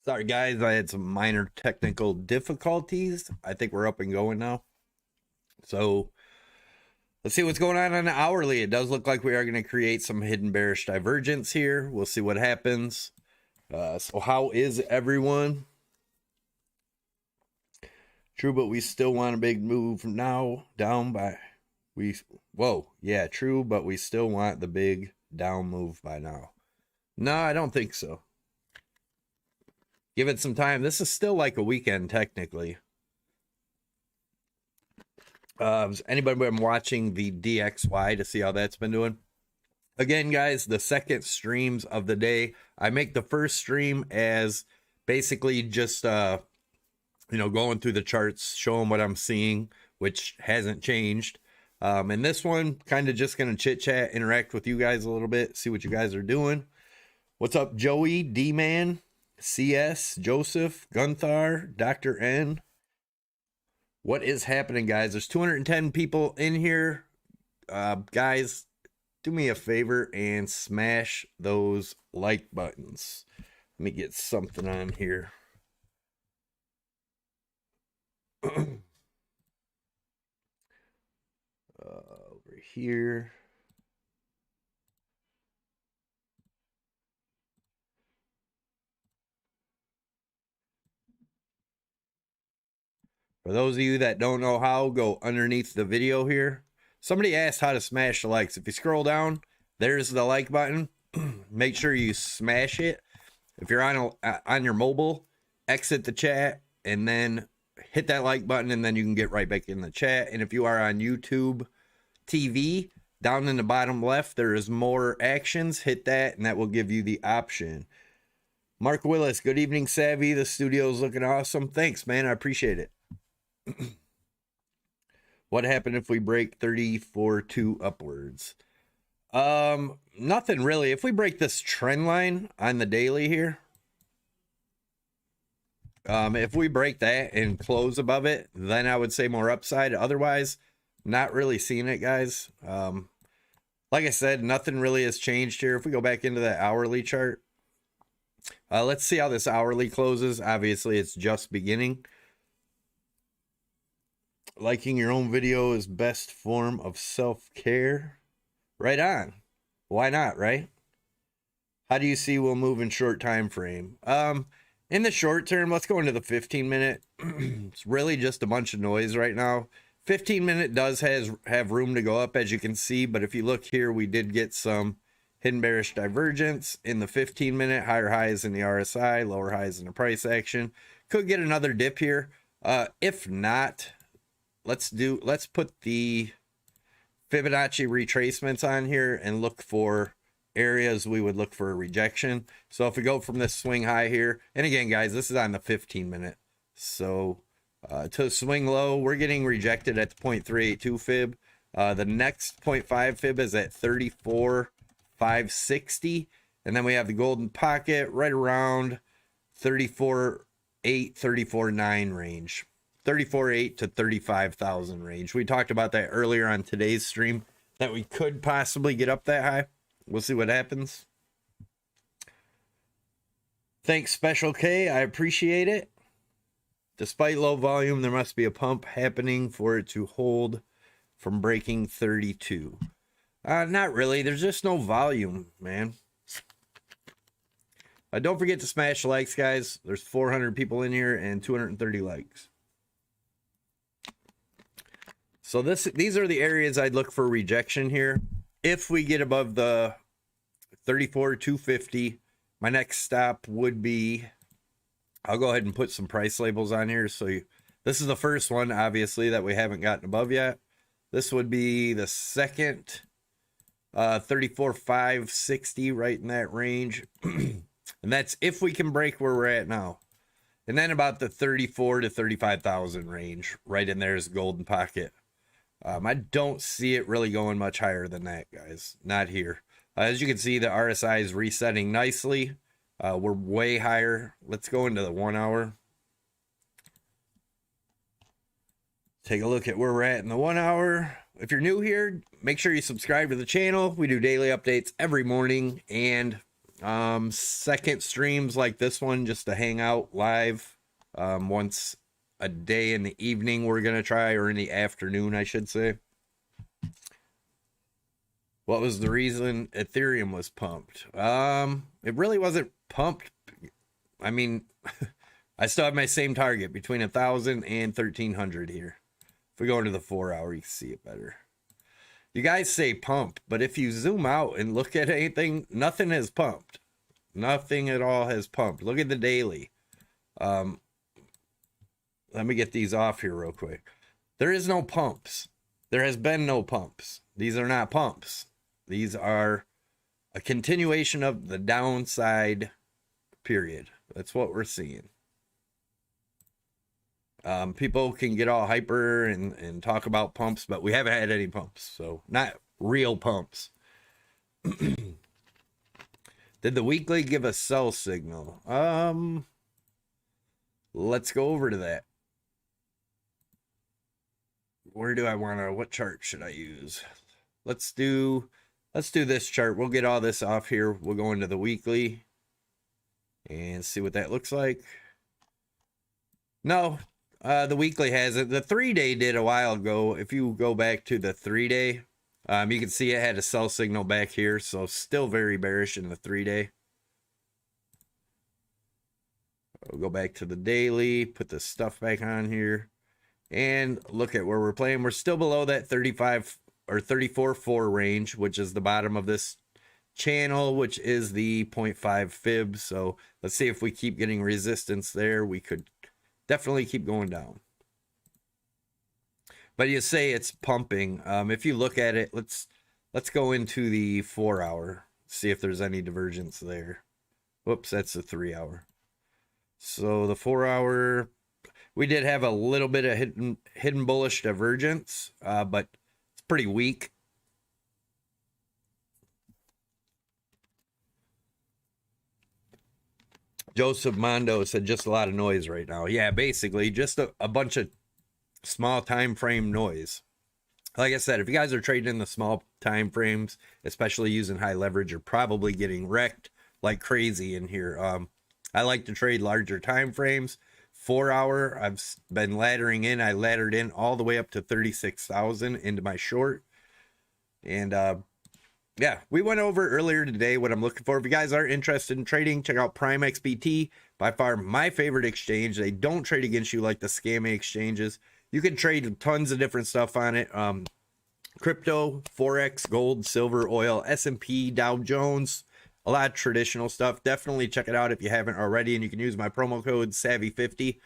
Sorry, guys. I had some minor technical difficulties. I think we're up and going now. So let's see what's going on the hourly. It does look like we are going to create some hidden bearish divergence here. We'll see what happens. So how is everyone? True, but we still want a big move now. Down by yeah, true, but we still want the big down move by now. No, I don't think so. Give it some time. This is still like a weekend technically. Has anybody been watching the DXY to see how that's been doing? Again, guys, the second streams of the day. I make the first stream as basically just going through the charts, showing what I'm seeing, which hasn't changed. And this one, kind of just gonna chit chat, interact with you guys a little bit, see what you guys are doing. What's up, Joey, D-Man, CS, Joseph, Gunthar, Dr. N? What is happening, guys? There's 210 people in here. Guys, do me a favor and smash those like buttons. Let me get something on here. Over here. For those of you that don't know how, go underneath the video here. Somebody asked how to smash the likes. If you scroll down, there's the like button. Make sure you smash it. If you're on your mobile, exit the chat and then hit that like button, and then you can get right back in the chat. And if you are on YouTube TV, down in the bottom left, there is more actions. Hit that, and that will give you the option. Mark Willis, good evening, Savvy. The studio's looking awesome. Thanks, man. I appreciate it. What happened if we break 34.2 upwards? Nothing really. If we break this trend line on the daily here, if we break that and close above it, then I would say more upside. Otherwise, not really seeing it, guys. Like I said, nothing really has changed here. If we go back into the hourly chart, let's see how this hourly closes. Obviously, it's just beginning. Liking your own video is best form of self-care. Right on. Why not, right? How do you see we'll move in short time frame? In the short term, let's go into the 15-minute. It's really just a bunch of noise right now. 15-minute does have room to go up, as you can see, but if you look here, we did get some hidden bearish divergence in the 15-minute, higher highs in the RSI, lower highs in the price action. Could get another dip here. If not, let's put the Fibonacci retracements on here and look for areas we would look for a rejection. So if we go from this swing high here, and again, guys, this is on the 15-minute. So to swing low, we're getting rejected at the 0.382 fib. The next 0.5 fib is at 34,560. And then we have the golden pocket right around 34.8, 34.9 range. 34.8 to 35,000 range. We talked about that earlier on today's stream, that we could possibly get up that high. We'll see what happens. Thanks, Special K. I appreciate it. Despite low volume, there must be a pump happening for it to hold from breaking 32. Not really. There's just no volume, man. Don't forget to smash likes, guys. There's 400 people in here and 230 likes. So these are the areas I'd look for rejection here. If we get above the 34,250, my next stop would be, I'll go ahead and put some price labels on here. So this is the first one, obviously, that we haven't gotten above yet. This would be the second, 34,560, right in that range. And that's if we can break where we're at now. And then about the 34 to 35,000 range, right in there is golden pocket. I don't see it really going much higher than that, guys. Not here. As you can see, the RSI is resetting nicely. We're way higher. Let's go into the 1 hour. Take a look at where we're at in the 1 hour. If you're new here, make sure you subscribe to the channel. We do daily updates every morning. And Second streams like this one, just to hang out live once a day in the evening we're going to try, or in the afternoon, I should say. What was the reason Ethereum was pumped? It really wasn't pumped. I mean, I still have my same target between 1,000 and 1,300 here. If we go into the 4 hour, you can see it better. You guys say pump, but if you zoom out and look at anything, nothing has pumped. Nothing at all has pumped. Look at the daily. Let me get these off here real quick. There is no pumps. There has been no pumps. These are not pumps. These are a continuation of the downside period. That's what we're seeing. People can get all hyper and talk about pumps, but we haven't had any pumps. So not real pumps. Did the weekly give a sell signal? Let's go over to that. Where do I want to, what chart should I use? Let's do this chart. We'll get all this off here. We'll go into the weekly and see what that looks like. No, the weekly has it. The 3-day did a while ago. If you go back to the 3-day, you can see it had a sell signal back here. So still very bearish in the 3-day. We'll go back to the daily, put the stuff back on here, and look at where we're playing. We're still below that 35 or 34.4 range, which is the bottom of this channel, which is the 0.5 fib. So let's see if we keep getting resistance there. We could definitely keep going down. But you say it's pumping. If you look at it, let's go into the 4 hour, see if there's any divergence there. Whoops, that's the 3 hour. So the 4 hour, we did have a little bit of hidden bullish divergence, but it's pretty weak. Joseph Mondo said just a lot of noise right now. Yeah, basically just a bunch of small time frame noise. Like I said, if you guys are trading in the small time frames, especially using high leverage, you're probably getting wrecked like crazy in here. I like to trade larger time frames. 4 hour, I've been laddering in. I laddered in all the way up to 36,000 into my short. And yeah, we went over earlier today what I'm looking for. If you guys are interested in trading, check out Prime XBT. By far my favorite exchange. They don't trade against you like the scammy exchanges. You can trade tons of different stuff on it. Crypto, Forex, gold, silver, oil, S&P, Dow Jones. A lot of traditional stuff. Definitely check it out if you haven't already. And you can use my promo code SAVVY50.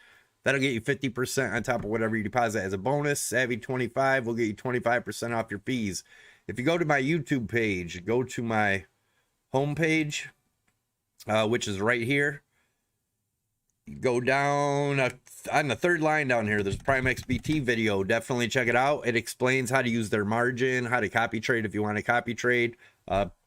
That'll get you 50% on top of whatever you deposit as a bonus. SAVVY25 will get you 25% off your fees. If you go to my YouTube page, go to my homepage, which is right here. Go down on the third line down here. There's a Prime XBT video. Definitely check it out. It explains how to use their margin, how to copy trade if you want to copy trade.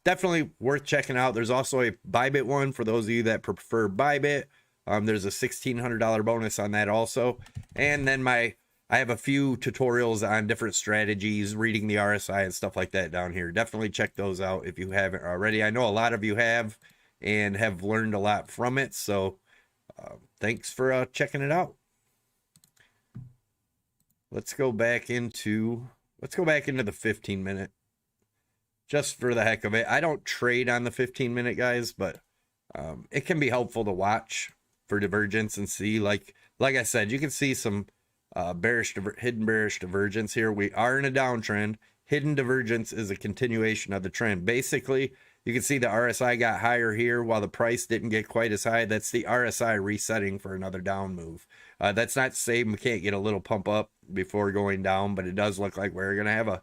Definitely worth checking out. There's also a BYBIT one for those of you that prefer BYBIT. There's a $1,600 bonus on that also. And then I have a few tutorials on different strategies, reading the RSI and stuff like that down here. Definitely check those out if you haven't already. I know a lot of you have and have learned a lot from it. So thanks for checking it out. Let's go back into the 15-minute. Just for the heck of it. I don't trade on the 15-minute, guys, but it can be helpful to watch for divergence and see, like I said, you can see some hidden bearish divergence here. We are in a downtrend. Hidden divergence is a continuation of the trend. Basically, you can see the RSI got higher here while the price didn't get quite as high. That's the RSI resetting for another down move. That's not to say we can't get a little pump up before going down, but it does look like we're going to have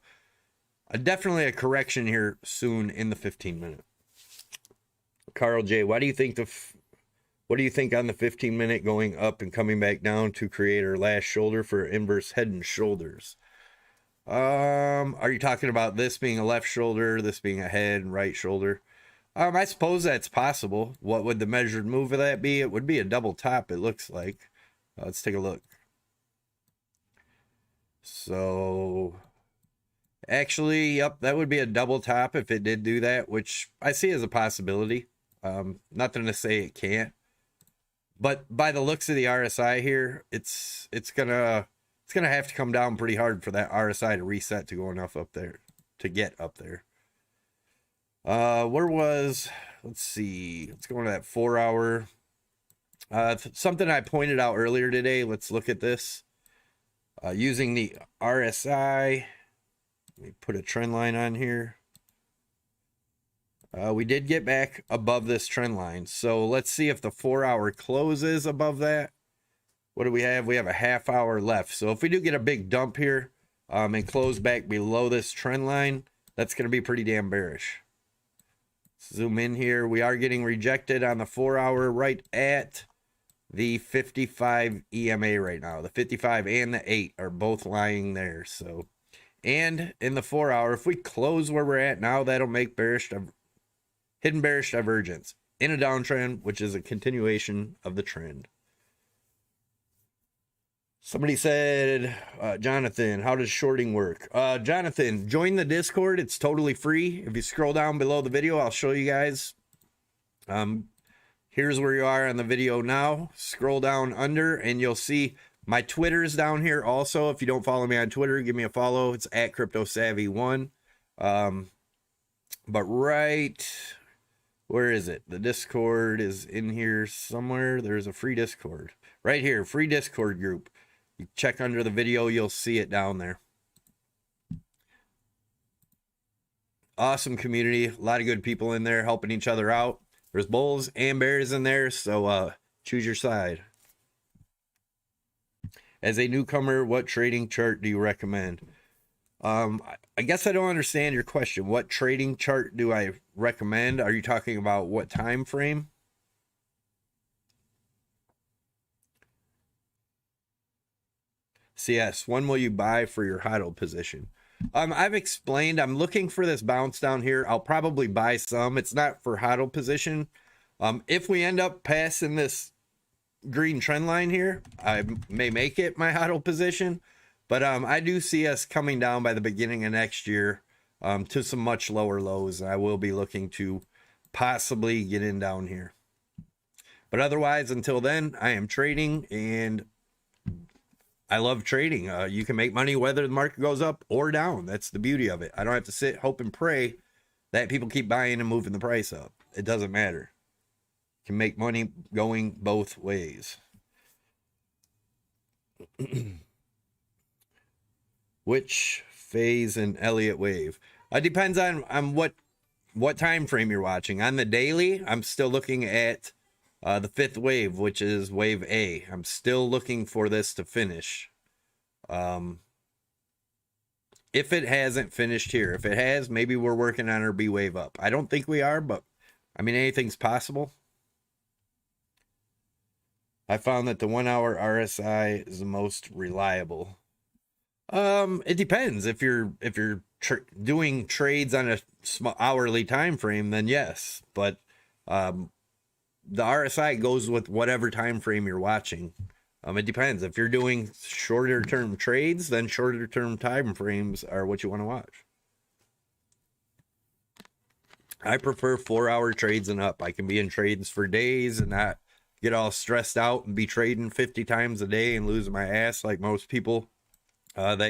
definitely a correction here soon in the 15-minute. Carl J, what do you think on the 15-minute going up and coming back down to create our last shoulder for inverse head and shoulders? Are you talking about this being a left shoulder, this being a head and right shoulder? I suppose that's possible. What would the measured move of that be? It would be a double top, it looks like. Let's take a look. So actually, yep, that would be a double top if it did do that, which I see as a possibility. Nothing to say it can't. But by the looks of the RSI here, it's gonna have to come down pretty hard for that RSI to reset to go enough up there to get up there. Let's see, let's go into that 4 hour. Something I pointed out earlier today. Let's look at this using the RSI. Let me put a trend line on here. We did get back above this trend line. So let's see if the 4 hour closes above that. What do we have? We have a half hour left. So if we do get a big dump here and close back below this trend line, that's going to be pretty damn bearish. Zoom in here. We are getting rejected on the 4 hour right at the 55 EMA right now. The 55 and the 8 are both lying there. So, and in the 4 hour, if we close where we're at now, that'll make hidden bearish divergence in a downtrend, which is a continuation of the trend. Somebody said, Jonathan, how does shorting work? Jonathan, join the Discord. It's totally free. If you scroll down below the video, I'll show you guys. Here's where you are on the video now. Scroll down under and you'll see my Twitter's down here also. If you don't follow me on Twitter, give me a follow. It's at CryptoSavvy1. But right, where is it? The Discord is in here somewhere. There's a free Discord. Right here, free Discord group. You check under the video, you'll see it down there. Awesome community. A lot of good people in there helping each other out. There's bulls and bears in there, so choose your side. As a newcomer, what trading chart do you recommend? I guess I don't understand your question. What trading chart do I recommend? Are you talking about what time frame? CS, when will you buy for your HODL position? I've explained I'm looking for this bounce down here. I'll probably buy some. It's not for HODL position. If we end up passing this green trend line here, I may make it my HODL position. But I do see us coming down by the beginning of next year to some much lower lows. And I will be looking to possibly get in down here. But otherwise, until then, I am trading and I love trading. You can make money whether the market goes up or down. That's the beauty of it. I don't have to sit, hope, and pray that people keep buying and moving the price up. It doesn't matter. You can make money going both ways. Which phase in Elliott wave? It depends on what time frame you're watching. On the daily, I'm still looking at the fifth wave, which is wave A. I'm still looking for this to finish. If it hasn't finished here, if it has, maybe we're working on our B wave up. I don't think we are, but I mean, anything's possible. I found that the 1 hour RSI is the most reliable. It depends. If you're doing trades on a small hourly time frame, then yes. But the RSI goes with whatever time frame you're watching. It depends. If you're doing shorter term trades, then shorter term time frames are what you want to watch. I prefer 4 hour trades and up. I can be in trades for days and not get all stressed out and be trading 50 times a day and losing my ass like most people. Here's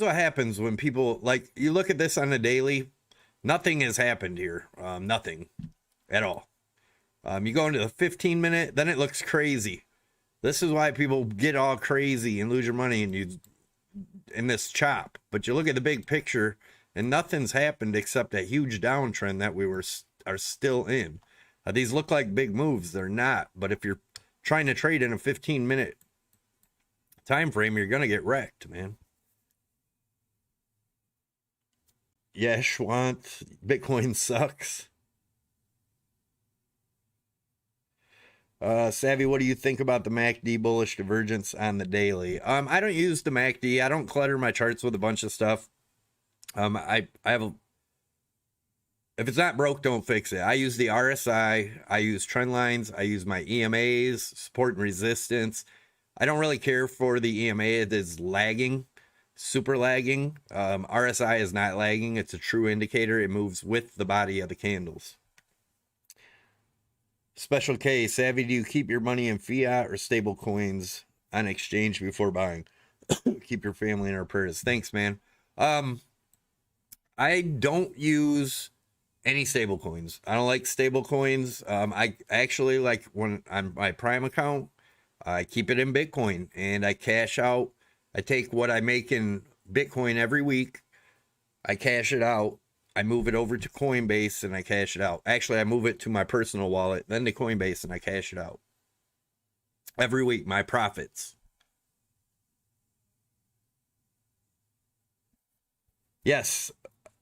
what happens when people, like, you look at this on a daily, nothing has happened here. Nothing at all. You go into the 15-minute, then it looks crazy. This is why people get all crazy and lose your money in this chop. But you look at the big picture and nothing's happened except a huge downtrend that we are still in. These look like big moves. They're not. But if you're trying to trade in a 15-minute time frame, you're gonna get wrecked, man. Yeah, Schwant, Bitcoin sucks. Savvy, what do you think about the MACD bullish divergence on the daily? I don't use the MACD. I don't clutter my charts with a bunch of stuff. I have a, if it's not broke, don't fix it. I use the RSI, I use trend lines, I use my EMAs, support and resistance. I don't really care for the EMA. It is lagging. super lagging. RSI is not lagging. It's a true indicator. It moves with the body of the candles. Special K, Savvy, do you keep your money in fiat or stable coins on exchange before buying? Keep your family in our prayers. Thanks, man. I don't use any stable coins. I don't like stable coins. I actually like when on my Prime account, I keep it in Bitcoin and I cash out. I take what I make in Bitcoin every week. I cash it out. I move it over to Coinbase and I cash it out. Actually, I move it to my personal wallet, then to Coinbase and I cash it out. Every week, my profits. Yes,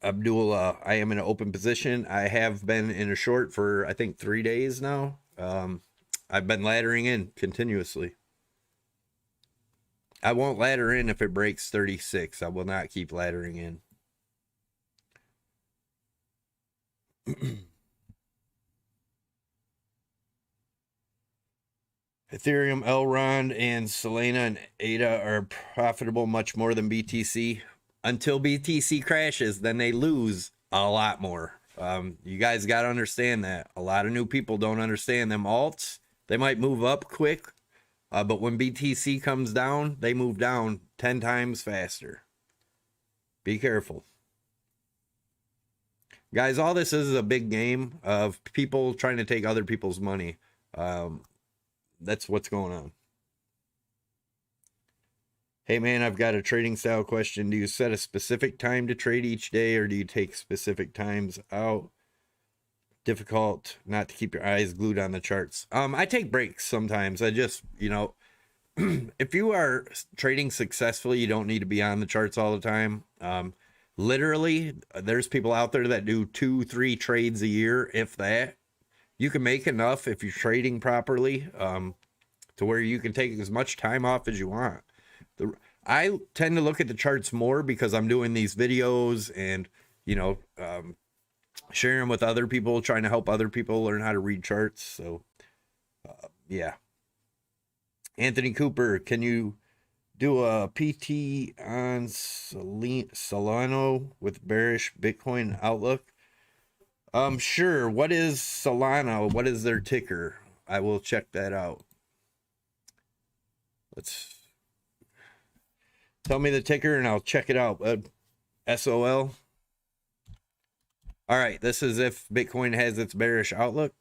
Abdul, I am in an open position. I have been in a short for, I think, 3 days now. I've been laddering in continuously. I won't ladder in if it breaks 36. I will not keep laddering in. Ethereum, Elrond, and Solana and ADA are profitable much more than BTC. Until BTC crashes, then they lose a lot more. You guys got to understand that. A lot of new people don't understand them alts. They might move up quick, but when BTC comes down, they move down 10 times faster. Be careful. Guys, all this is a big game of people trying to take other people's money. That's what's going on. Hey man, I've got a trading style question. Do you set a specific time to trade each day or do you take specific times out? Difficult not to keep your eyes glued on the charts. I take breaks sometimes. I just, you know, if you are trading successfully, you don't need to be on the charts all the time. Literally, there's people out there that do 2-3 trades a year, if that. You can make enough if you're trading properly, to where you can take as much time off as you want. I tend to look at the charts more because I'm doing these videos and, you know, sharing them with other people, trying to help other people learn how to read charts. So, yeah. Anthony Cooper, can you do a PT on Solana with bearish Bitcoin outlook? Sure. What is Solana? What is their ticker? I will check that out. Let's tell me the ticker and I'll check it out. SOL. All right. This is if Bitcoin has its bearish outlook.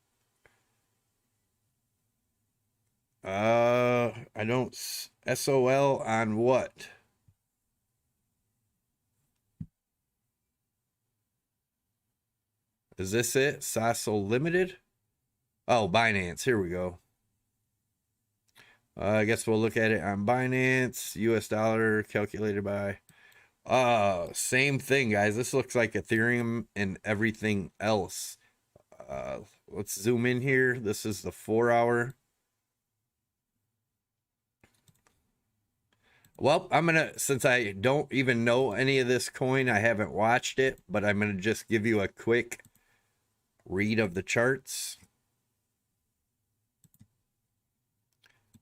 I don't. SOL on what? Is this it? Sassel Limited? Oh, Binance. Here we go. I guess we'll look at it on Binance. US dollar calculated by. Same thing, guys. This looks like Ethereum and everything else. Let's zoom in here. This is the 4-hour. Well, I'm going to, since I don't even know any of this coin, I haven't watched it, but I'm going to just give you a quick read of the charts.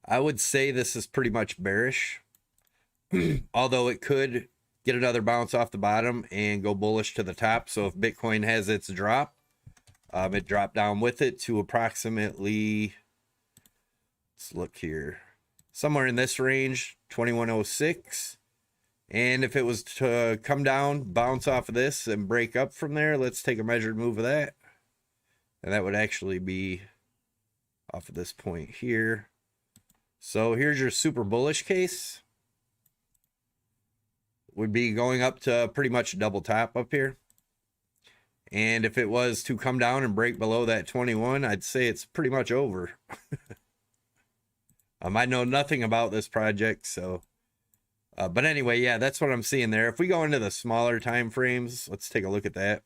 I would say this is pretty much bearish, although it could get another bounce off the bottom and go bullish to the top. So if Bitcoin has its drop, it dropped down with it to approximately, let's look here, somewhere in this range, 2106. And if it was to come down, bounce off of this and break up from there, let's take a measured move of that. And that would actually be off of this point here. So here's your super bullish case. Would be going up to pretty much double top up here. And if it was to come down and break below that 21, I'd say it's pretty much over. I know nothing about this project, so but anyway, yeah, that's what I'm seeing there. If we go into the smaller time frames, let's take a look at that.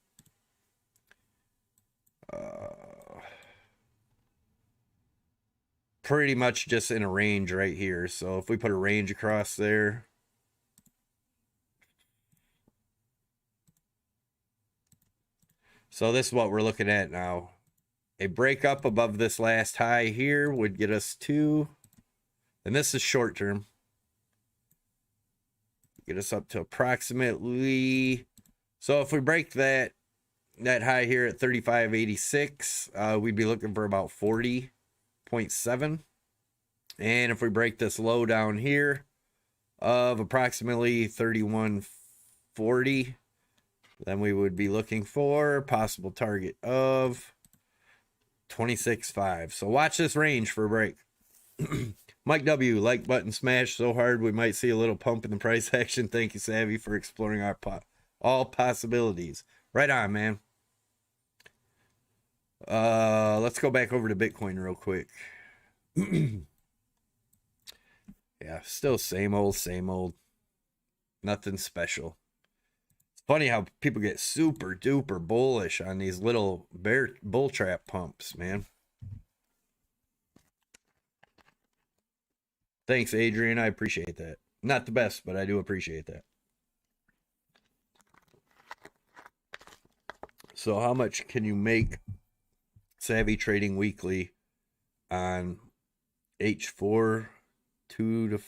Pretty much just in a range right here. So if we put a range across there, so this is what we're looking at now. A breakup above this last high here would get us to, and this is short term, get us up to approximately, so if we break that high here at 35.86, we'd be looking for about 40.7. And if we break this low down here of approximately 31.40, then we would be looking for a possible target of 26.5. So watch this range for a break. Mike W, like button smash so hard we might see a little pump in the price action. Thank you, Savvy, for exploring our all possibilities. Right on, man. Let's go back over to Bitcoin real quick. Yeah, still same old. Nothing special. It's funny how people get super duper bullish on these little bull trap pumps, man. Thanks, Adrian. I appreciate that. Not the best, but I do appreciate that. So how much can you make Savvy trading weekly on H4? 2 to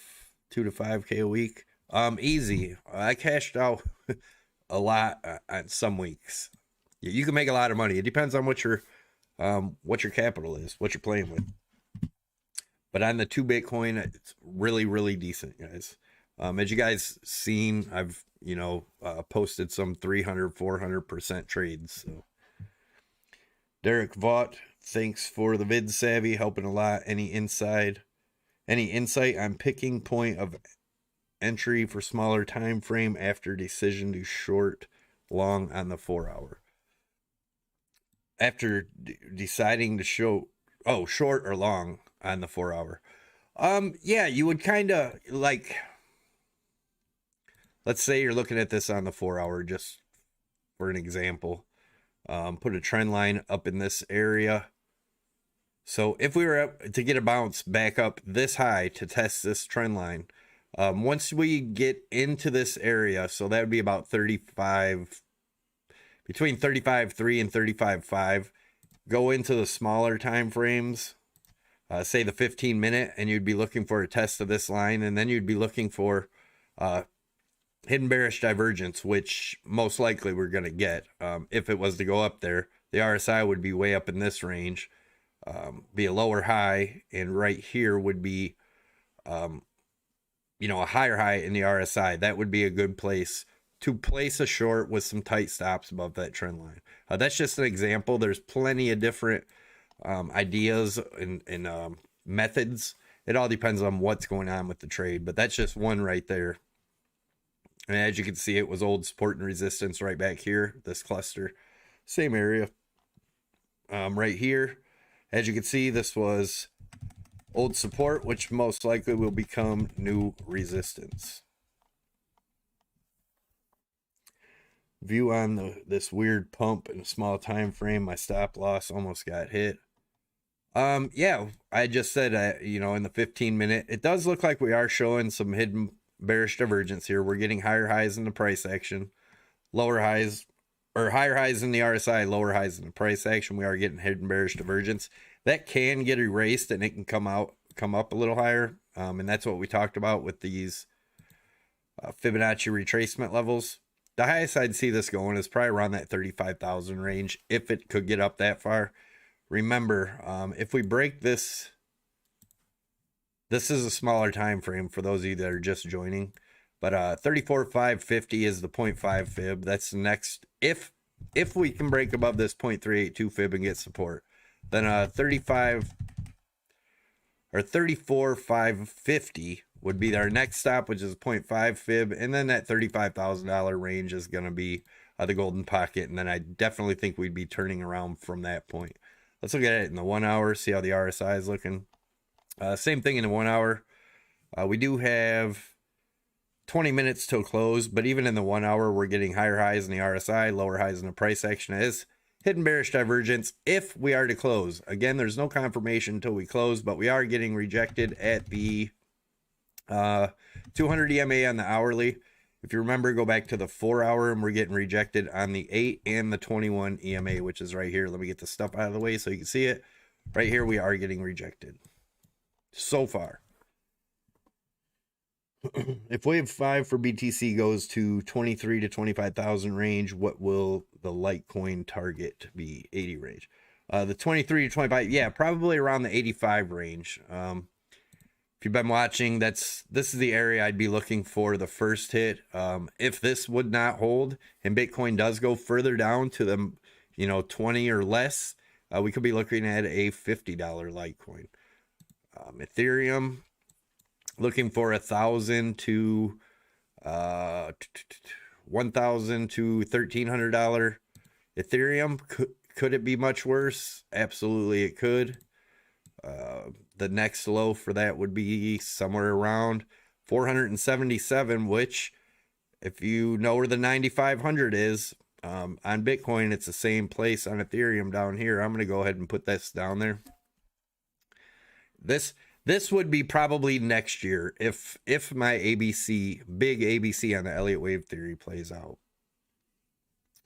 5K a week? Easy. I cashed out a lot on some weeks. You can make a lot of money. It depends on what your capital is, what you're playing with. But on the 2 Bitcoin, it's really, really decent, guys. As you guys seen, I've, posted some 300, 400% trades. So Derek Vaught, thanks for the vid, Savvy, helping a lot. Any insight on picking point of entry for smaller time frame after decision to short long on the 4-hour? After deciding to short or long on the 4-hour. Yeah, you would kind of like, let's say you're looking at this on the 4-hour, just for an example. Put a trend line up in this area. So if we were to get a bounce back up this high to test this trend line, once we get into this area, so that would be about between 35.3 and 35.5, go into the smaller time frames, say the 15-minute, and you'd be looking for a test of this line, and then you'd be looking for hidden bearish divergence, which most likely we're going to get. If it was to go up there, the RSI would be way up in this range, be a lower high, and right here would be a higher high in the RSI. That would be a good place to place a short with some tight stops above that trend line. That's just an example. There's plenty of different ideas and methods. It all depends on what's going on with the trade, but that's just one right there. And as you can see, it was old support and resistance right back here, this cluster, same area. Right here, as you can see, this was old support, which most likely will become new resistance. View on this weird pump in a small time frame. My stop loss almost got hit. Yeah, I just said, in the 15-minute, it does look like we are showing some hidden bearish divergence here. We're getting higher highs in the price action, lower highs, or higher highs in the RSI, lower highs in the price action. We are getting hidden bearish divergence. That can get erased and it can come up a little higher. And that's what we talked about with these Fibonacci retracement levels. The highest I'd see this going is probably around that 35,000 range, if it could get up that far. Remember, if we break this, this is a smaller time frame for those of you that are just joining, but 34,550 is the 0.5 fib. That's the next. If we can break above this 0.382 fib and get support, then 34,550 would be our next stop, which is 0.5 fib, and then that $35,000 range is going to be the golden pocket, and then I definitely think we'd be turning around from that point. Let's look at it in the 1 hour, see how the RSI is looking. Same thing in the 1 hour. We do have 20 minutes till close, but even in the 1 hour, we're getting higher highs in the RSI, lower highs in the price action. It is hidden bearish divergence if we are to close. Again, there's no confirmation until we close, but we are getting rejected at the 200 EMA on the hourly. If you remember, go back to the 4 hour, and we're getting rejected on the 8 and the 21 EMA, which is right here. Let me get the stuff out of the way so you can see it. Right here, we are getting rejected so far. If wave 5 for BTC goes to 23 to 25,000 range, what will the Litecoin target be? 80 range. The 23 to 25, yeah, probably around the 85 range. If you've been watching, this is the area I'd be looking for the first hit. If this would not hold and Bitcoin does go further down to the 20 or less, we could be looking at a $50 Litecoin. Ethereum, looking for 1,000 to 1,000 to $1,300 Ethereum. Could it be much worse? Absolutely, it could. The next low for that would be somewhere around 477, which, if you know where the 9,500 is on Bitcoin, it's the same place on Ethereum down here. I'm going to go ahead and put this down there. This would be probably next year if my ABC, big ABC on the Elliott wave theory plays out.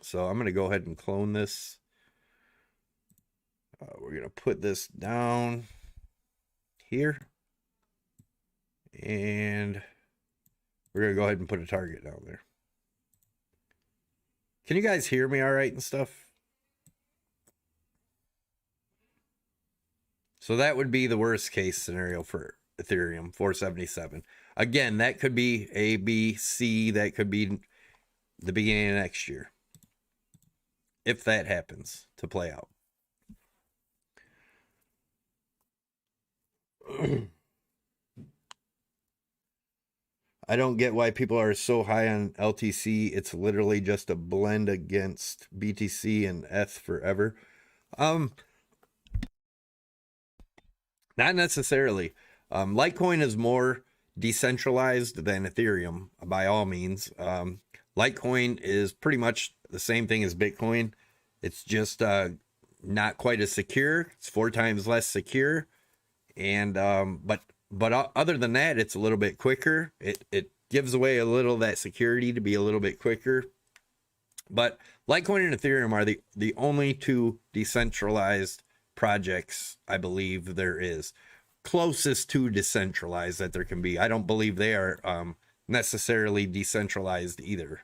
So I'm going to go ahead and clone this. We're going to put this down here, and we're going to go ahead and put a target down there. Can you guys hear me all right and stuff? So that would be the worst case scenario for Ethereum, 477. Again, that could be A, B, C. That could be the beginning of next year, if that happens to play out. I don't get why people are so high on LTC. It's literally just a blend against BTC and ETH forever. Not necessarily. Litecoin is more decentralized than Ethereum, by all means. Litecoin is pretty much the same thing as Bitcoin. It's just not quite as secure. It's 4 times less secure. And but other than that, it's a little bit quicker. It gives away a little of that security to be a little bit quicker. But Litecoin and Ethereum are the only 2 decentralized projects I believe there is, closest to decentralized that there can be. I don't believe they are necessarily decentralized either.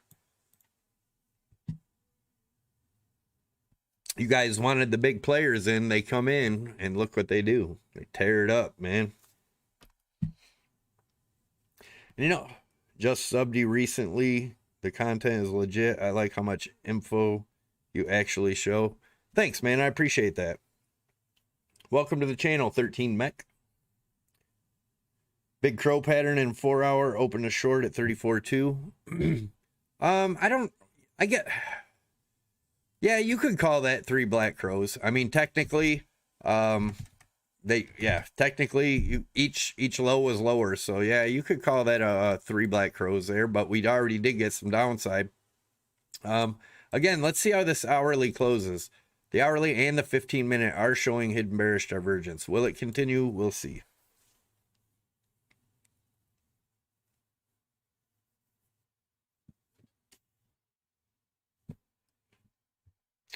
You guys wanted the big players in, they come in, and look what they do. They tear it up, man. And just subbed you recently. The content is legit. I like how much info you actually show. Thanks, man. I appreciate that. Welcome to the channel, 13 Mech. Big crow pattern in 4 hour, open to short at 34.2. Yeah, you could call that 3 black crows. I mean, technically, each low was lower. So yeah, you could call that 3 black crows there, but we already did get some downside. Again, let's see how this hourly closes. The hourly and the 15-minute are showing hidden bearish divergence. Will it continue? We'll see.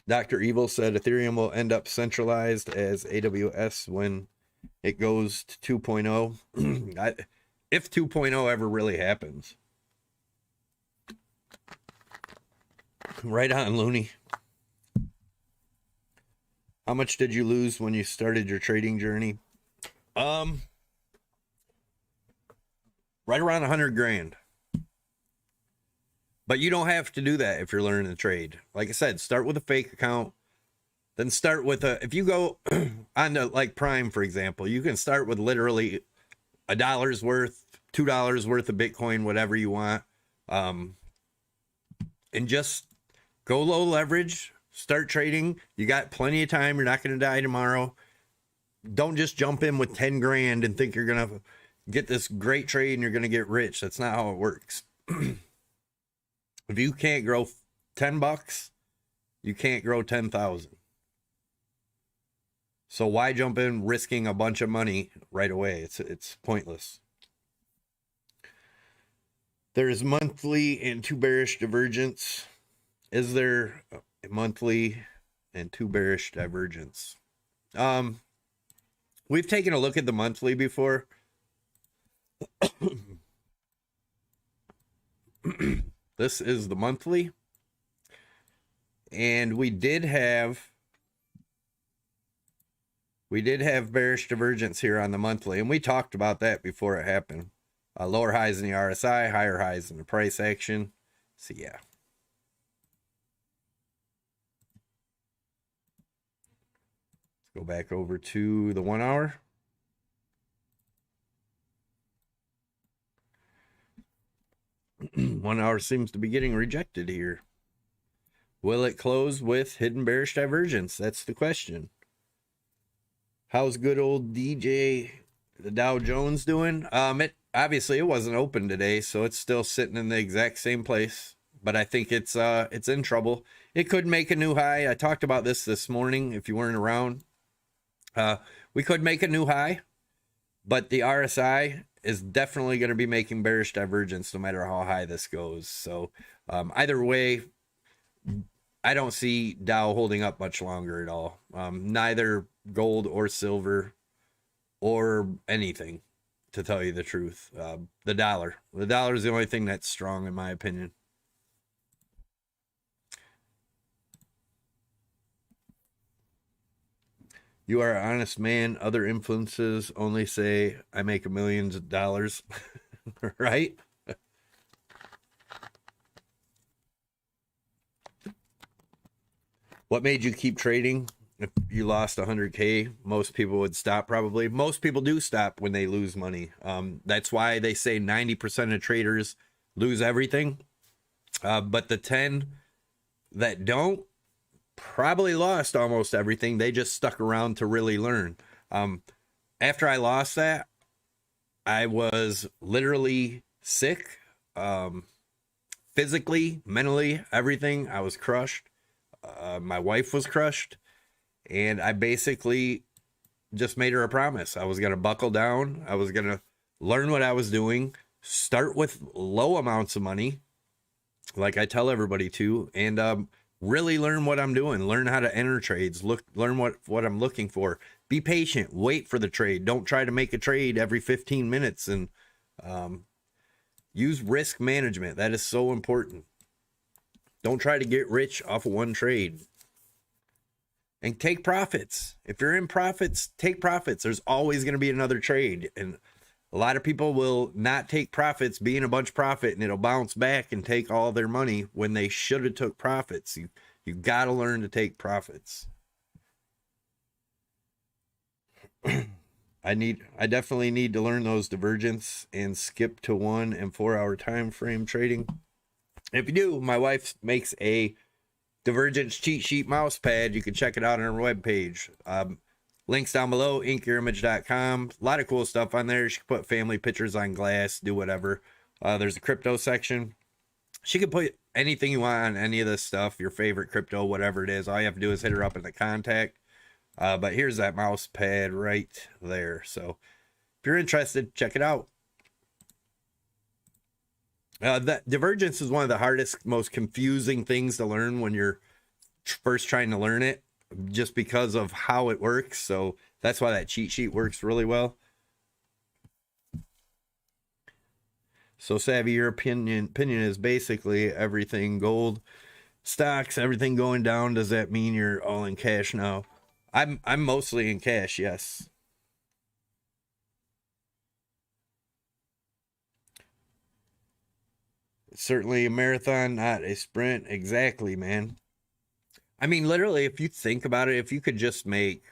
Dr. Evil said Ethereum will end up centralized as AWS when it goes to 2.0. If 2.0 ever really happens. Right on, Looney. How much did you lose when you started your trading journey? Right around 100 grand. But you don't have to do that if you're learning to trade. Like I said, start with a fake account. Then start with if you go on to like Prime, for example, you can start with literally $1 worth, $2 worth of Bitcoin, whatever you want. And just go low leverage, start trading. You got plenty of time. You're not going to die tomorrow. Don't just jump in with 10 grand and think you're going to get this great trade and you're going to get rich. That's not how it works. If you can't grow $10, you can't grow 10,000. So why jump in risking a bunch of money right away? It's pointless. There is monthly and 2 bearish divergence. Is there a monthly and 2 bearish divergence? We've taken a look at the monthly before. This is the monthly. And we did have bearish divergence here on the monthly, and we talked about that before it happened. Lower highs in the RSI, higher highs in the price action. So yeah. Let's go back over to the 1 hour. One hour seems to be getting rejected here. Will it close with hidden bearish divergence? That's the question. How's good old DJ, the Dow Jones, doing? Obviously it wasn't open today, so it's still sitting in the exact same place. But I think it's in trouble. It could make a new high. I talked about this morning. If you weren't around, we could make a new high, but the RSI is definitely going to be making bearish divergence no matter how high this goes. So either way, I don't see Dow holding up much longer at all. Neither gold or silver or anything, to tell you the truth. The dollar is the only thing that's strong in my opinion. You are an honest man. Other influences only say I make millions of dollars. Right? What made you keep trading? If you lost 100K, most people would stop probably. Most people do stop when they lose money. That's why they say 90% of traders lose everything. But the 10 that don't probably lost almost everything. They just stuck around to really learn. After I lost that, I was literally sick. Physically, mentally, everything. I was crushed. My wife was crushed. And I basically just made her a promise. I was going to buckle down. I was going to learn what I was doing. Start with low amounts of money, like I tell everybody to, and really learn what I'm doing. Learn how to enter trades. Learn what I'm looking for. Be patient. Wait for the trade. Don't try to make a trade every 15 minutes. And use risk management. That is so important. Don't try to get rich off of one trade. And take profits. If you're in profits, take profits. There's always going to be another trade. And a lot of people will not take profits, be in a bunch of profit, and it'll bounce back and take all their money when they should have took profits. You got to learn to take profits. I definitely need to learn those divergence and skip to 1 and 4 hour time frame trading. If you do, my wife makes a divergence cheat sheet mouse pad. You can check it out on our webpage. Links down below, inkyourimage.com. A lot of cool stuff on there. She can put family pictures on glass, do whatever. There's a crypto section. She can put anything you want on any of this stuff, your favorite crypto, whatever it is. All you have to do is hit her up in the contact. But here's that mouse pad right there. So if you're interested, check it out. That divergence is one of the hardest, most confusing things to learn when you're first trying to learn it, just because of how it works. So that's why that cheat sheet works really well. So Savvy, your opinion is basically everything gold, stocks, everything going down. Does that mean you're all in cash now? I'm mostly in cash, yes. It's certainly a marathon, not a sprint. Exactly, man. I mean, literally, if you think about it, if you could just make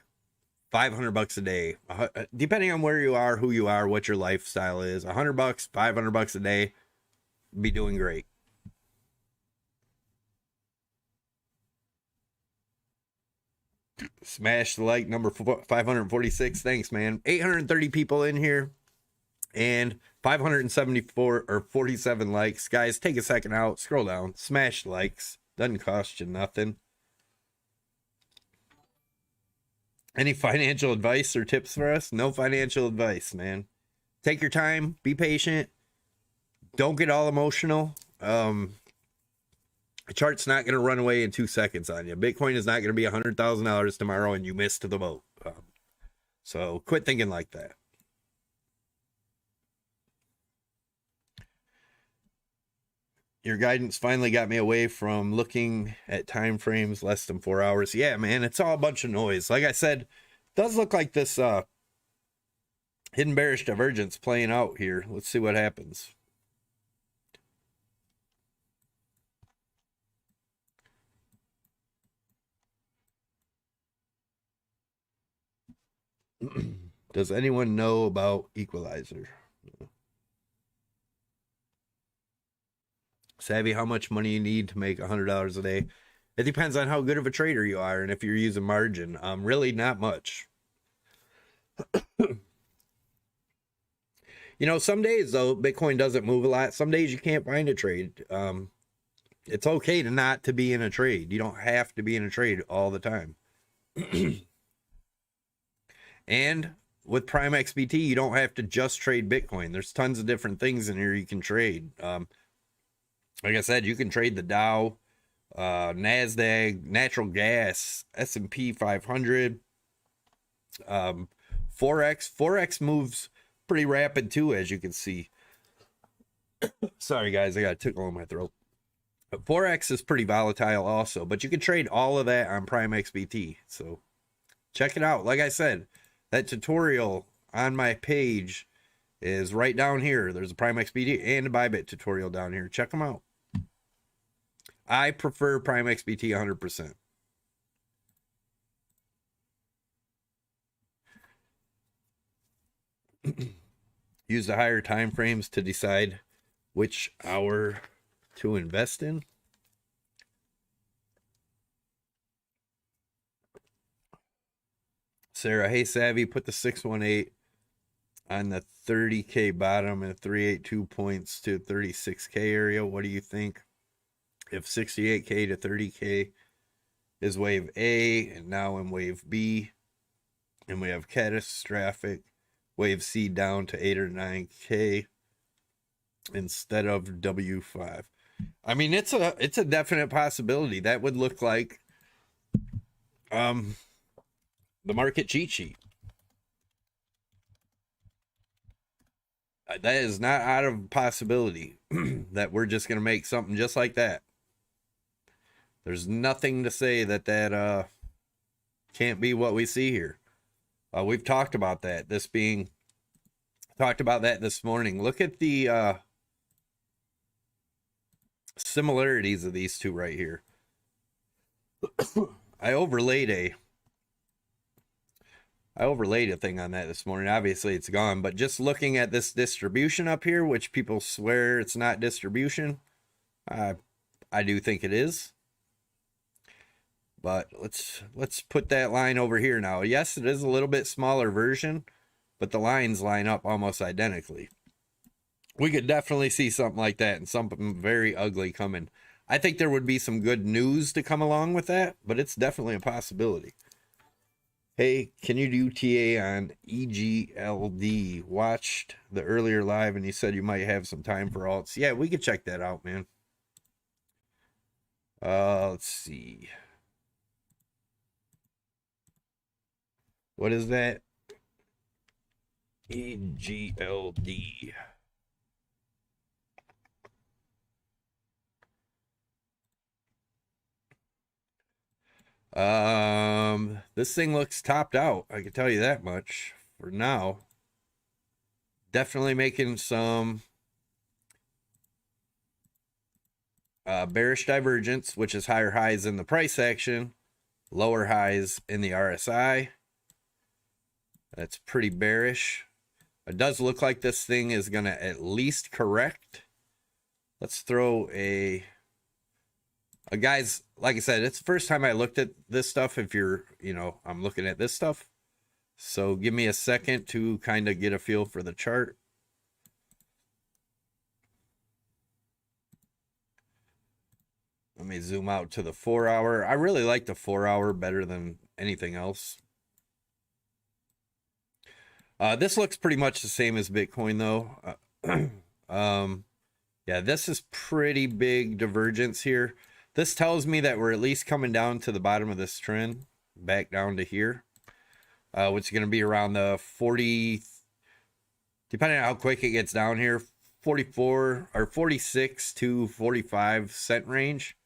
$500 a day, depending on where you are, who you are, what your lifestyle is, $100, $500 a day, be doing great. Smash the like number 546. Thanks, man. 830 people in here and 574 or 47 likes. Guys, take a second out, scroll down, smash the likes. Doesn't cost you nothing. Any financial advice or tips for us? No financial advice, man. Take your time, be patient. Don't get all emotional. The chart's not going to run away in 2 seconds on you. Bitcoin is not going to be $100,000 tomorrow and you missed the boat. So quit thinking like that. Your guidance finally got me away from looking at time frames less than 4 hours. Yeah, man, it's all a bunch of noise. Like I said, it does look like this hidden bearish divergence playing out here. Let's see what happens. Does anyone know about equalizer? Savvy, how much money you need to make $100 a day? It depends on how good of a trader you are and if you're using margin. Really not much. You know, some days though, Bitcoin doesn't move a lot. Some days you can't find a trade. It's okay to not to be in a trade. You don't have to be in a trade all the time. And with Prime XBT, you don't have to just trade Bitcoin. There's tons of different things in here you can trade. Like I said, you can trade the Dow, NASDAQ, natural gas, S&P 500, Forex. Forex moves pretty rapid too, as you can see. Sorry guys, I got a tickle in my throat. But Forex is pretty volatile also, but you can trade all of that on Prime XBT. So check it out. Like I said, that tutorial on my page is right down here. There's a Prime XBT and a BYBIT tutorial down here. Check them out. I prefer Prime XBT 100%. Use the higher time frames to decide which hour to invest in. Sarah, hey Savvy, put the 618 on the 30K bottom and 382 points to 36K area. What do you think? If 68K to 30K is wave A, and now in wave B, and we have catastrophic wave C down to 8 or 9K instead of W5. I mean, it's a definite possibility. That would look like the market cheat sheet. That is not out of possibility that we're just going to make something just like that. There's nothing to say that that can't be what we see here. We've talked about that. Talked about that this morning. Look at the similarities of these two right here. I overlaid a thing on that this morning. Obviously it's gone, but just looking at this distribution up here, which people swear it's not distribution, I do think it is. But let's put that line over here now. Yes, it is a little bit smaller version, but the lines line up almost identically. We could definitely see something like that and something very ugly coming. I think there would be some good news to come along with that, but it's definitely a possibility. Hey, can you do TA on EGLD? Watched the earlier live and you said you might have some time for alts. Yeah, we could check that out, man. Let's see. What is that? EGLD. This thing looks topped out. I can tell you that much for now. Definitely making some bearish divergence, which is higher highs in the price action, lower highs in the RSI. That's pretty bearish. It does look like this thing is going to at least correct. Let's throw a guys, like I said, it's the first time I looked at this stuff. If you're, I'm looking at this stuff. So give me a second to kind of get a feel for the chart. Let me zoom out to the 4 hour. I really like the 4 hour better than anything else. This looks pretty much the same as Bitcoin though. Yeah, this is pretty big divergence here. This tells me that we're at least coming down to the bottom of this trend, back down to here, which is going to be around the 40, depending on how quick it gets down here, 44 or 46 to 45 cent range.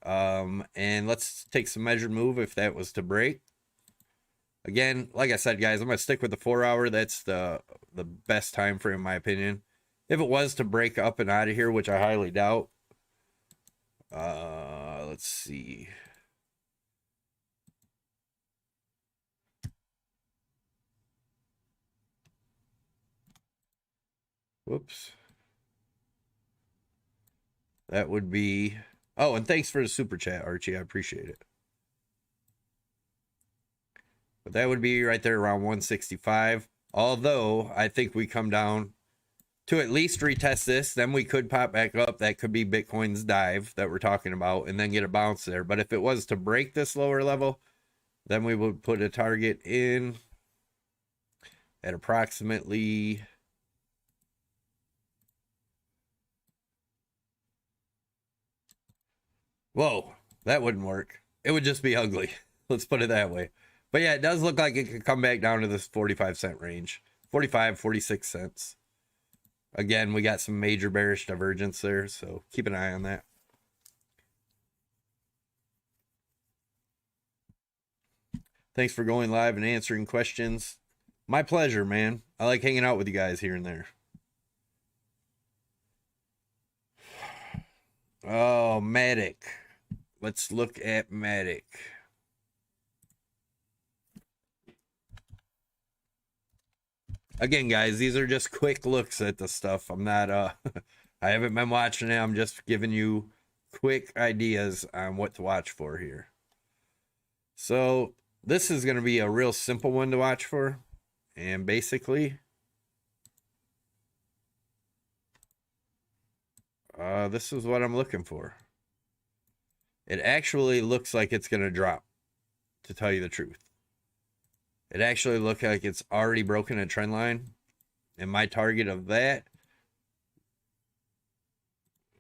And let's take some measured move if that was to break. Again, like I said, guys, I'm gonna stick with the 4 hour. That's the best time frame in my opinion. If it was to break up and out of here, which I highly doubt. Let's see. Whoops. That would be... Oh, and thanks for the super chat, Archie. I appreciate it. But that would be right there around 165. Although, I think we come down to at least retest this. Then we could pop back up. That could be Bitcoin's dive that we're talking about. And then get a bounce there. But if it was to break this lower level, then we would put a target in at approximately... Whoa, that wouldn't work. It would just be ugly. Let's put it that way. But yeah, it does look like it could come back down to this 45 cent range. 45, 46 cents. Again, we got some major bearish divergence there, so keep an eye on that. Thanks for going live and answering questions. My pleasure, man. I like hanging out with you guys here and there. Oh, Matic. Let's look at Matic. Again, guys, these are just quick looks at the stuff. I'm not, I haven't been watching it. I'm just giving you quick ideas on what to watch for here. So this is going to be a real simple one to watch for. And basically, this is what I'm looking for. It actually looks like it's going to drop, to tell you the truth. It actually looks like it's already broken a trend line. And my target of that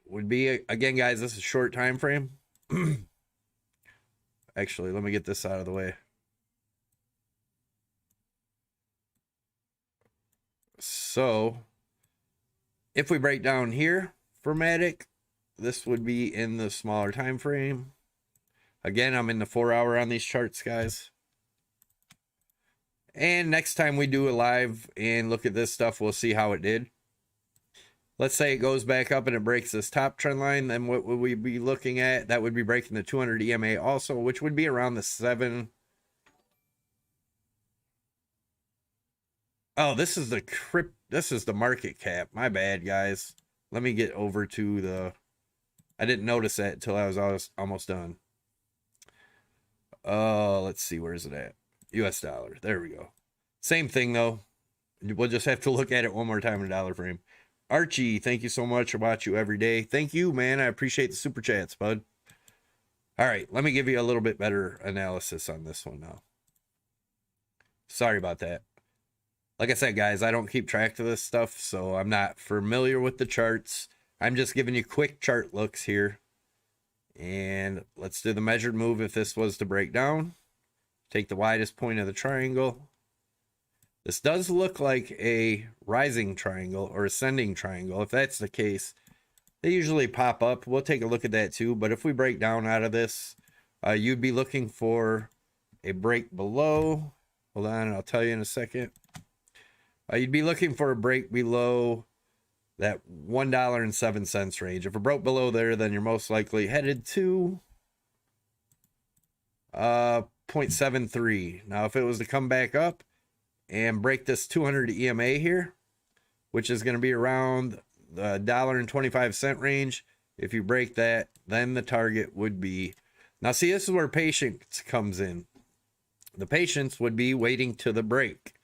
would be, again, guys, this is short time frame. Actually, let me get this out of the way. So, if we break down here for Matic, this would be in the smaller time frame. Again, I'm in the 4 hour on these charts, guys. And next time we do a live and look at this stuff, we'll see how it did. Let's say it goes back up and it breaks this top trend line. Then what would we be looking at? That would be breaking the 200 EMA also, which would be around the 7. Oh, this is the market cap. My bad, guys. Let me get over to the... I didn't notice that until I was almost done. Let's see, where is it at? US dollar. There we go. Same thing, though. We'll just have to look at it one more time in a dollar frame. Archie, thank you so much. I watch you every day. Thank you, man. I appreciate the super chats, bud. All right, let me give you a little bit better analysis on this one now. Sorry about that. Like I said, guys, I don't keep track of this stuff, so I'm not familiar with the charts. I'm just giving you quick chart looks here. And let's do the measured move if this was to break down. Take the widest point of the triangle. This does look like a rising triangle or ascending triangle. If that's the case, they usually pop up. We'll take a look at that too. But if we break down out of this, you'd be looking for a break below. Hold on, I'll tell you in a second. You'd be looking for a break below that $1.07 range. If it broke below there, then you're most likely headed to 0.73. Now, if it was to come back up and break this 200 EMA here, which is going to be around the $1.25 range, if you break that, then the target would be... Now, see, this is where patience comes in. The patience would be waiting to the break.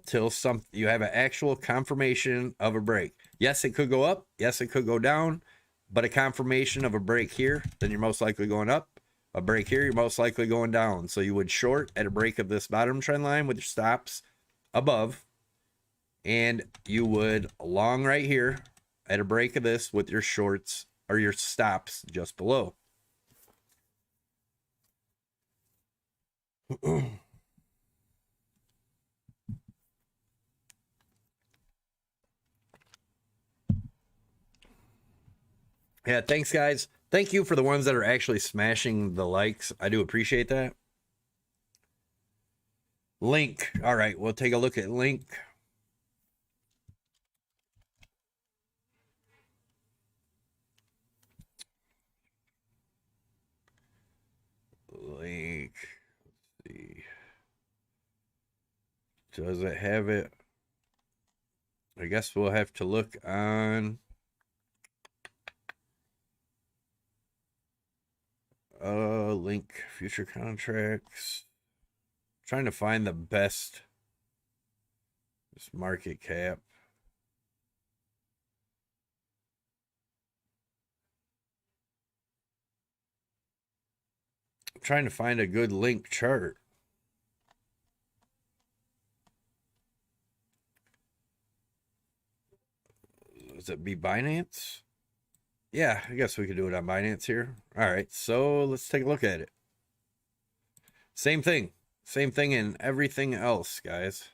Till you have an actual confirmation of a break. Yes, it could go up. Yes, it could go down. But a confirmation of a break here, then you're most likely going up. A break here, you're most likely going down. So you would short at a break of this bottom trend line with your stops above. And you would long right here at a break of this with your shorts or your stops just below. Yeah, thanks, guys. Thank you for the ones that are actually smashing the likes. I do appreciate that. Link. All right, we'll take a look at Link. Link. Let's see. Does it have it? I guess we'll have to look on Link future contracts. Trying to find the best market cap. I'm trying to find a good Link chart. Does it be Binance? Yeah, I guess we could do it on Binance here. All right, so let's take a look at it. Same thing in everything else, guys.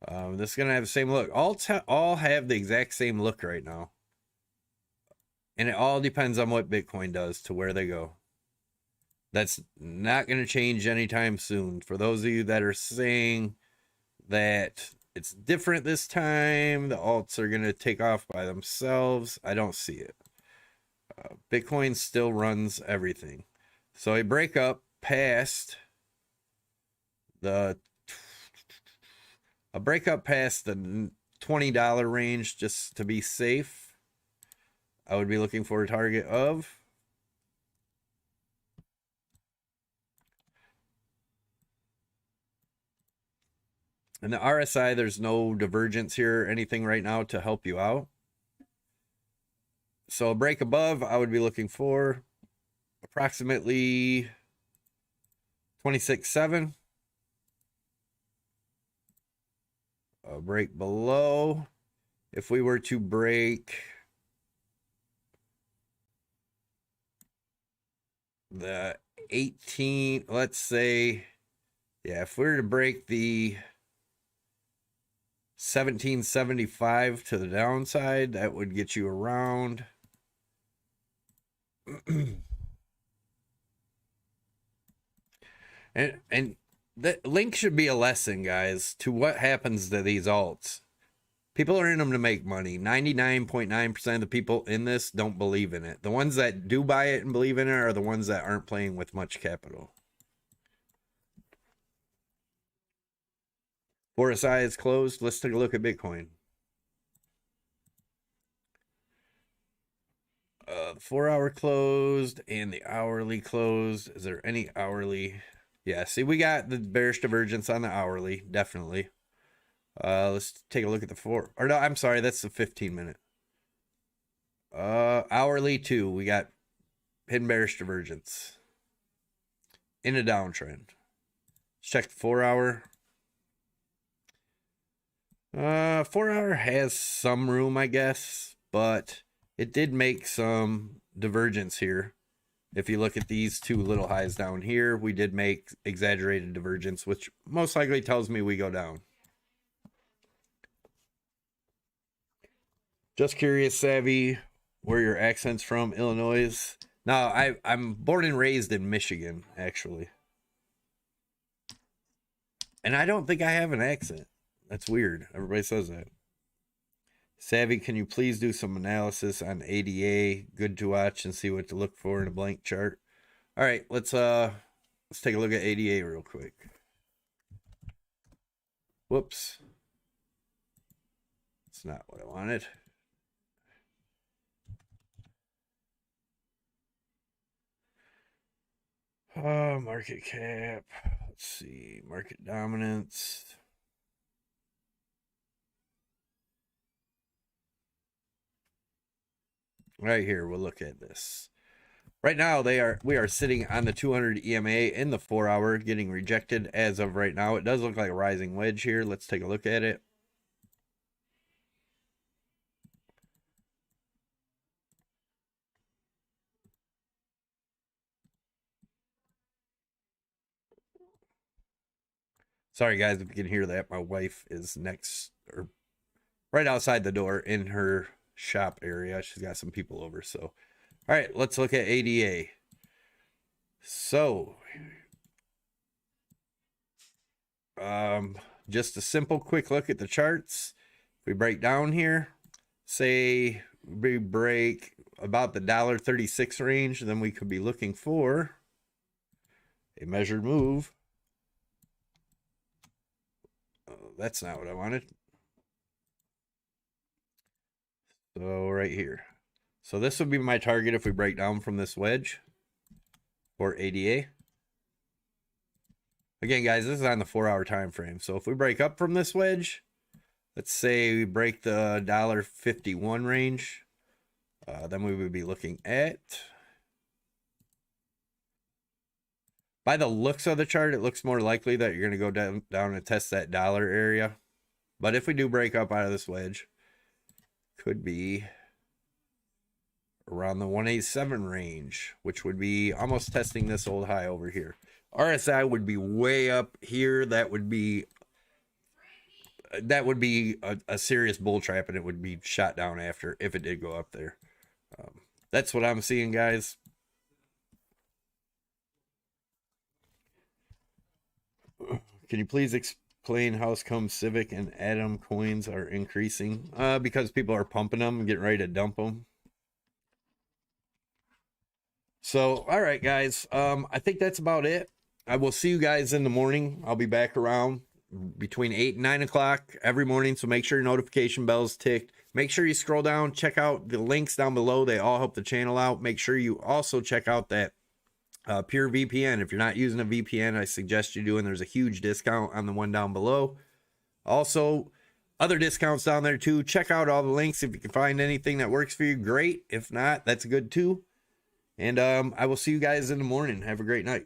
This is gonna have the same look. All have the exact same look right now, and it all depends on what Bitcoin does to where they go. That's not going to change anytime soon. For those of you that are saying that it's different this time, the alts are going to take off by themselves, I don't see it. Bitcoin still runs everything. So a breakup past the $20 range, just to be safe, I would be looking for a target of and the RSI, there's no divergence here or anything right now to help you out. So a break above, I would be looking for approximately 26.7. A break below, if we were to break the 18, let's say, yeah, if we were to break the 1775 to the downside, that would get you around and the Link should be a lesson, guys, to what happens to these alts. People are in them to make money. 99.9% of the people in this don't believe in it. The ones that do buy it and believe in it are the ones that aren't playing with much capital. RSI is closed. Let's take a look at Bitcoin. The 4-hour closed and the hourly closed. Is there any hourly? Yeah, see, we got the bearish divergence on the hourly, definitely. Let's take a look at the 4. Or no, I'm sorry, that's the 15-minute. Hourly too. We got hidden bearish divergence in a downtrend. Let's check the 4-hour. 4-hour has some room, I guess, but it did make some divergence here. If you look at these two little highs down here, we did make exaggerated divergence, which most likely tells me we go down. Just curious, Savvy, where your accent's from, Illinois? No, I'm born and raised in Michigan, actually. And I don't think I have an accent. That's weird. Everybody says that. Savvy, can you please do some analysis on ADA? Good to watch and see what to look for in a blank chart. All right, let's take a look at ADA real quick. Whoops. That's not what I wanted. Market cap. Let's see. Market dominance. Right here, we'll look at this. Right now, we are sitting on the 200 EMA in the 4-hour, getting rejected as of right now. It does look like a rising wedge here. Let's take a look at it. Sorry, guys, if you can hear that. My wife is next, or right outside the door in her shop area. She's got some people over. So, all right, let's look at ADA. So, just a simple quick look at the charts. If we break down here, say we break about the $1.36 range, then we could be looking for a measured move. That's not what I wanted. So right here. So this would be my target if we break down from this wedge for ADA. Again, guys, this is on the 4-hour time frame. So if we break up from this wedge, let's say we break the $1.51 range, then we would be looking at, by the looks of the chart, it looks more likely that you're going to go down and test that dollar area. But if we do break up out of this wedge, could be around the 187 range, which would be almost testing this old high over here. RSI would be way up here. That would be a serious bull trap, and it would be shot down after if it did go up there. That's what I'm seeing, guys. Can you please explain how come Civic and Atom coins are increasing? Because people are pumping them and getting ready to dump them. So, all right, guys. I think that's about it. I will see you guys in the morning. I'll be back around between 8 and 9 o'clock every morning. So make sure your notification bell's ticked. Make sure you scroll down, check out the links down below. They all help the channel out. Make sure you also check out that Pure VPN. If you're not using a VPN, I suggest you do, and there's a huge discount on the one down below. Also, other discounts down there too. Check out all the links. If you can find anything that works for you, great. If not, that's good too. And I will see you guys in the morning. Have a great night.